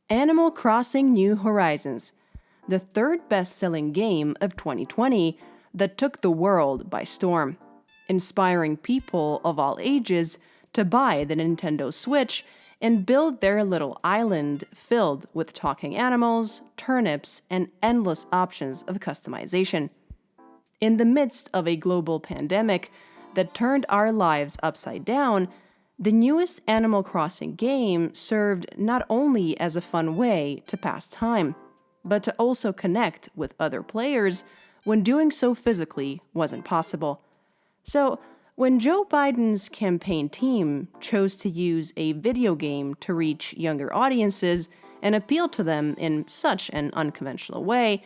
Animal Crossing New Horizons, the third best-selling game of 2020 that took the world by storm, inspiring people of all ages to buy the Nintendo Switch and build their little island filled with talking animals, turnips, and endless options of customization. In the midst of a global pandemic that turned our lives upside down, the newest Animal Crossing game served not only as a fun way to pass time, but to also connect with other players when doing so physically wasn't possible. So, when Joe Biden's campaign team chose to use a video game to reach younger audiences and appeal to them in such an unconventional way,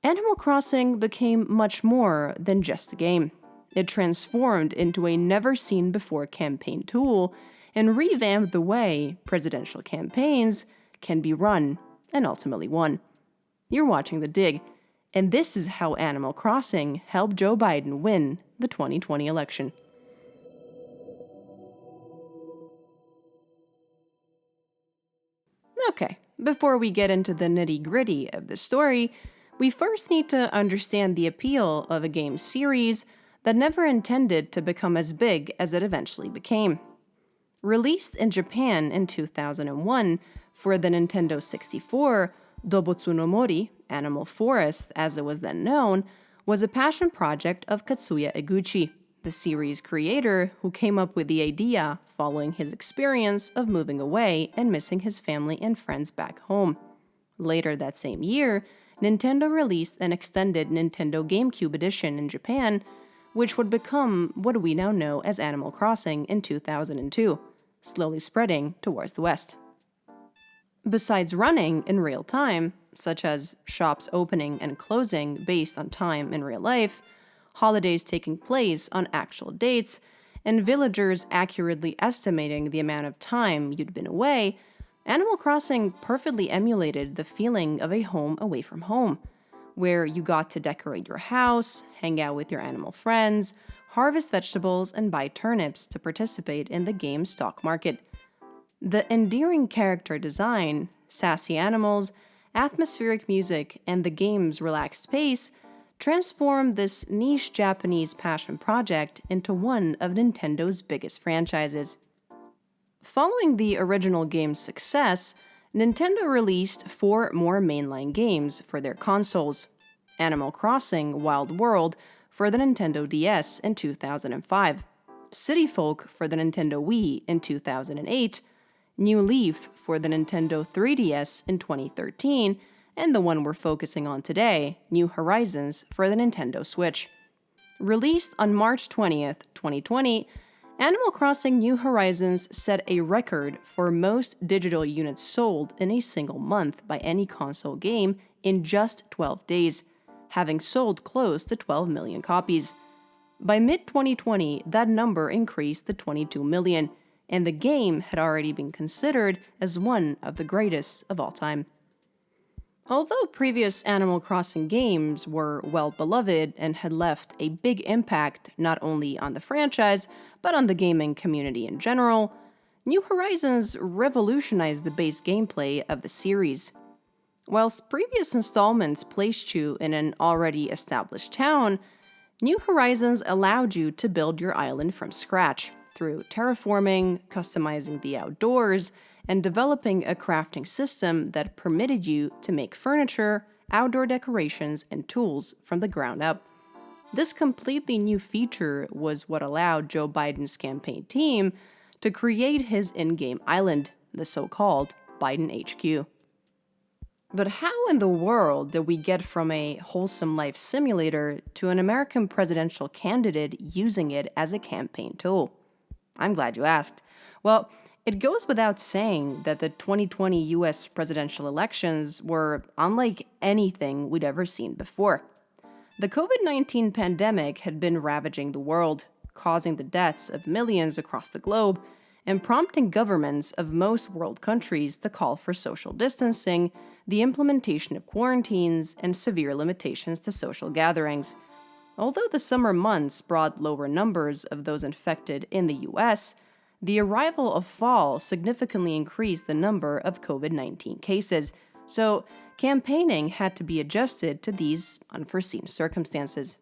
Animal Crossing became much more than just a game. It transformed into a never-seen-before campaign tool and revamped the way presidential campaigns can be run and ultimately won. You're watching The Dig, and this is how Animal Crossing helped Joe Biden win the 2020 election. Okay, before we get into the nitty-gritty of the story, we first need to understand the appeal of a game series that never intended to become as big as it eventually became. Released in Japan in 2001 for the Nintendo 64, Dobotsunomori, Animal Forest as it was then known, was a passion project of Katsuya Eguchi, the series creator who came up with the idea following his experience of moving away and missing his family and friends back home. Later that same year, Nintendo released an extended Nintendo GameCube edition in Japan, which would become what we now know as Animal Crossing in 2002, slowly spreading towards the West. Besides running in real time, such as shops opening and closing based on time in real life, holidays taking place on actual dates, and villagers accurately estimating the amount of time you'd been away, Animal Crossing perfectly emulated the feeling of a home away from home, where you got to decorate your house, hang out with your animal friends, harvest vegetables, and buy turnips to participate in the game's stock market. The endearing character design, sassy animals, atmospheric music, and the game's relaxed pace transformed this niche Japanese passion project into one of Nintendo's biggest franchises. Following the original game's success, Nintendo released 4 more mainline games for their consoles: Animal Crossing Wild World for the Nintendo DS in 2005, City Folk for the Nintendo Wii in 2008, New Leaf for the Nintendo 3DS in 2013, and the one we're focusing on today, New Horizons for the Nintendo Switch. Released on March 20th, 2020, Animal Crossing New Horizons set a record for most digital units sold in a single month by any console game in just 12 days, having sold close to 12 million copies. By mid-2020, that number increased to 22 million, and the game had already been considered as one of the greatest of all time. Although previous Animal Crossing games were well-beloved and had left a big impact not only on the franchise, but on the gaming community in general, New Horizons revolutionized the base gameplay of the series. Whilst previous installments placed you in an already established town, New Horizons allowed you to build your island from scratch through terraforming, customizing the outdoors, and developing a crafting system that permitted you to make furniture, outdoor decorations, and tools from the ground up. This completely new feature was what allowed Joe Biden's campaign team to create his in-game island, the so-called Biden HQ. But how in the world did we get from a wholesome life simulator to an American presidential candidate using it as a campaign tool? I'm glad you asked. Well, it goes without saying that the 2020 US presidential elections were unlike anything we'd ever seen before. The COVID-19 pandemic had been ravaging the world, causing the deaths of millions across the globe, and prompting governments of most world countries to call for social distancing, the implementation of quarantines, and severe limitations to social gatherings. Although the summer months brought lower numbers of those infected in the US, The arrival of fall significantly increased the number of COVID-19 cases, so campaigning had to be adjusted to these unforeseen circumstances.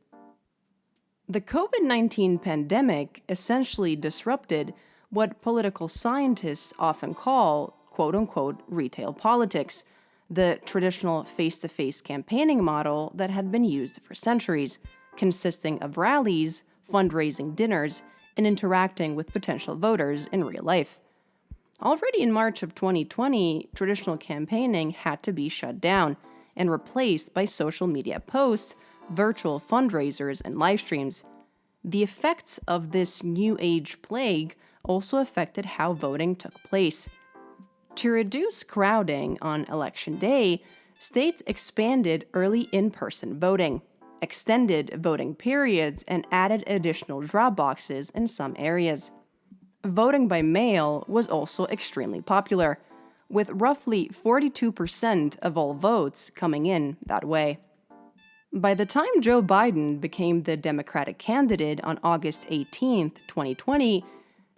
The COVID-19 pandemic essentially disrupted what political scientists often call, quote-unquote, retail politics, the traditional face-to-face campaigning model that had been used for centuries, consisting of rallies, fundraising dinners, and interacting with potential voters in real life. Already in March of 2020, traditional campaigning had to be shut down and replaced by social media posts, virtual fundraisers, and live streams. The effects of this new age plague also affected how voting took place. To reduce crowding on Election Day, states expanded early in-person voting, extended voting periods, and added additional drop boxes in some areas. Voting by mail was also extremely popular, with roughly 42% of all votes coming in that way. By the time Joe Biden became the Democratic candidate on August 18, 2020,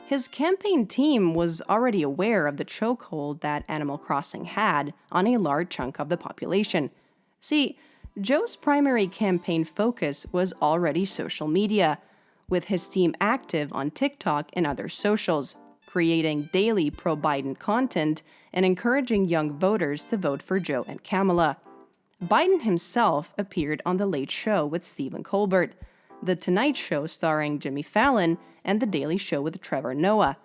his campaign team was already aware of the chokehold that Animal Crossing had on a large chunk of the population. See, Joe's primary campaign focus was already social media, with his team active on TikTok and other socials, creating daily pro-Biden content and encouraging young voters to vote for Joe and Kamala. Biden himself appeared on The Late Show with Stephen Colbert, The Tonight Show starring Jimmy Fallon, and The Daily Show with Trevor Noah,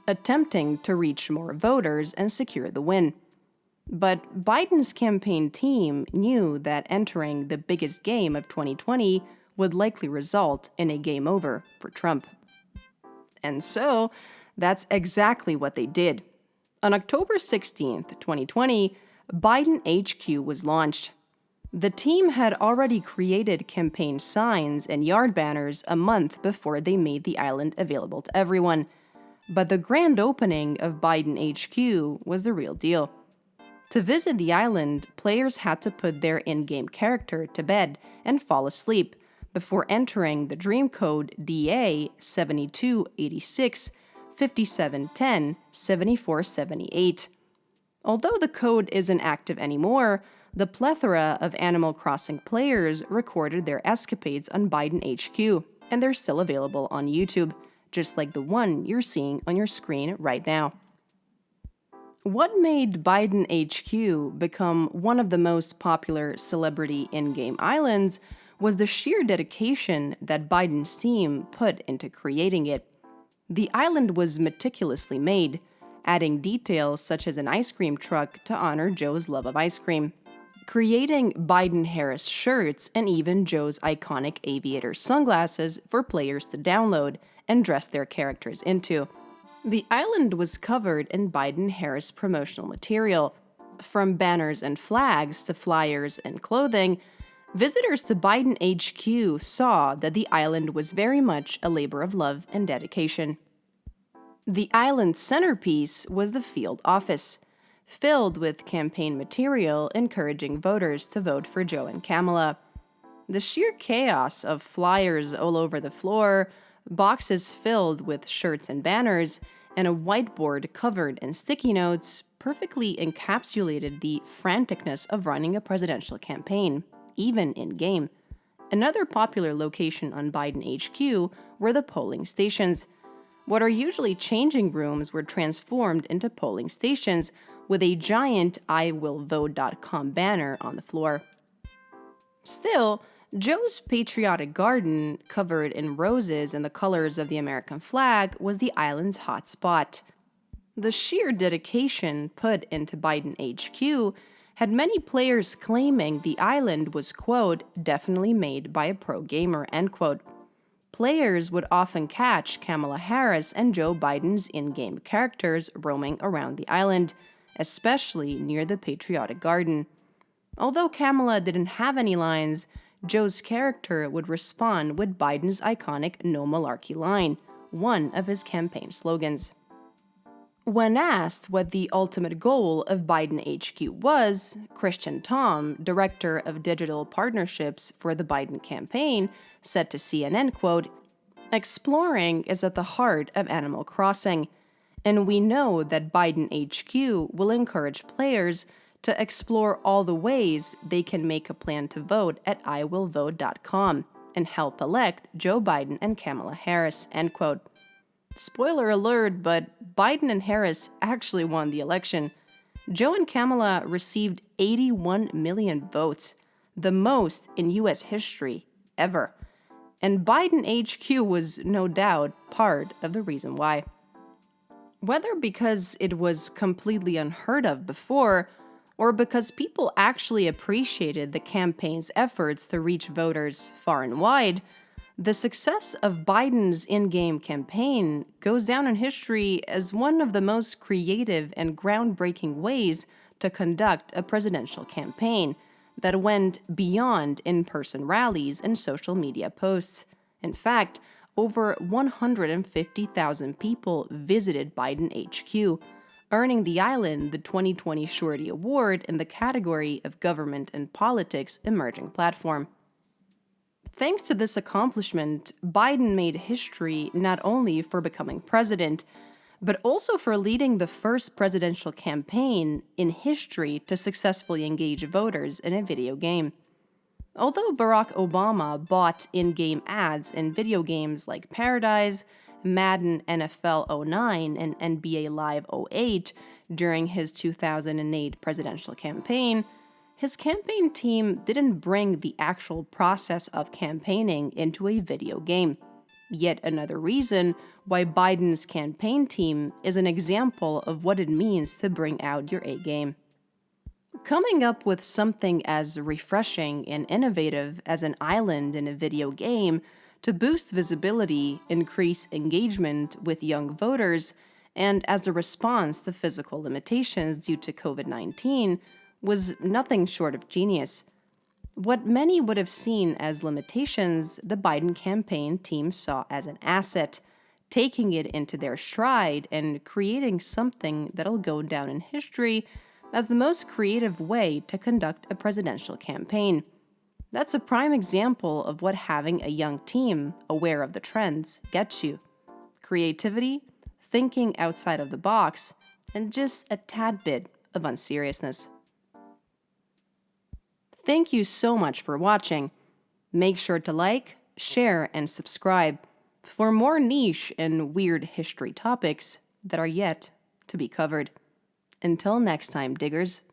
attempting to reach more voters and secure the win. But Biden's campaign team knew that entering the biggest game of 2020 would likely result in a game over for Trump. And so, that's exactly what they did. On October 16, 2020, Biden HQ was launched. The team had already created campaign signs and yard banners a month before they made the island available to everyone. But the grand opening of Biden HQ was the real deal. To visit the island, players had to put their in-game character to bed and fall asleep before entering the dream code DA 7286 5710 7478. Although the code isn't active anymore, the plethora of Animal Crossing players recorded their escapades on Biden HQ, and they're still available on YouTube, just like the one you're seeing on your screen right now. What made Biden HQ become one of the most popular celebrity in-game islands was the sheer dedication that Biden's team put into creating it. The island was meticulously made, adding details such as an ice cream truck to honor Joe's love of ice cream, creating Biden-Harris shirts, and even Joe's iconic aviator sunglasses for players to download and dress their characters into. The island was covered in Biden-Harris promotional material. From banners and flags to flyers and clothing, visitors to Biden HQ saw that the island was very much a labor of love and dedication. The island's centerpiece was the field office, filled with campaign material encouraging voters to vote for Joe and Kamala. The sheer chaos of flyers all over the floor, boxes filled with shirts and banners, and a whiteboard covered in sticky notes perfectly encapsulated the franticness of running a presidential campaign, even in-game. Another popular location on Biden HQ were the polling stations. What are usually changing rooms were transformed into polling stations with a giant IWillVote.com banner on the floor. Still, Joe's patriotic garden, covered in roses and the colors of the American flag, was the island's hot spot. The sheer dedication put into Biden HQ had many players claiming the island was, quote, definitely made by a pro gamer, end quote. Players would often catch Kamala Harris and Joe Biden's in-game characters roaming around the island, especially near the patriotic garden. Although Kamala didn't have any lines, Joe's character would respond with Biden's iconic "No Malarkey" line, one of his campaign slogans. When asked what the ultimate goal of Biden HQ was, Christian Tom, director of digital partnerships for the Biden campaign, said to CNN, quote, "Exploring is at the heart of Animal Crossing. And we know that Biden HQ will encourage players to explore all the ways they can make a plan to vote at iwillvote.com and help elect Joe Biden and Kamala Harris, end quote. Spoiler alert, but Biden and Harris actually won the election. Joe and Kamala received 81 million votes, the most in U.S. history ever. And Biden HQ was no doubt part of the reason why. Whether because it was completely unheard of before, or because people actually appreciated the campaign's efforts to reach voters far and wide, the success of Biden's in-game campaign goes down in history as one of the most creative and groundbreaking ways to conduct a presidential campaign that went beyond in-person rallies and social media posts. In fact, over 150,000 people visited Biden HQ, earning the island the 2020 Surety Award in the category of Government and Politics Emerging Platform. Thanks to this accomplishment, Biden made history not only for becoming president, but also for leading the first presidential campaign in history to successfully engage voters in a video game. Although Barack Obama bought in-game ads in video games like Paradise, Madden NFL 09, and NBA Live 08 during his 2008 presidential campaign, his campaign team didn't bring the actual process of campaigning into a video game. Yet another reason why Biden's campaign team is an example of what it means to bring out your A game. Coming up with something as refreshing and innovative as an island in a video game to boost visibility, increase engagement with young voters, and as a response to physical limitations due to COVID-19 was nothing short of genius. What many would have seen as limitations, the Biden campaign team saw as an asset, taking it into their stride and creating something that'll go down in history as the most creative way to conduct a presidential campaign. That's a prime example of what having a young team aware of the trends gets you. Creativity, thinking outside of the box, and just a tad bit of unseriousness. Thank you so much for watching. Make sure to like, share, and subscribe for more niche and weird history topics that are yet to be covered. Until next time, diggers.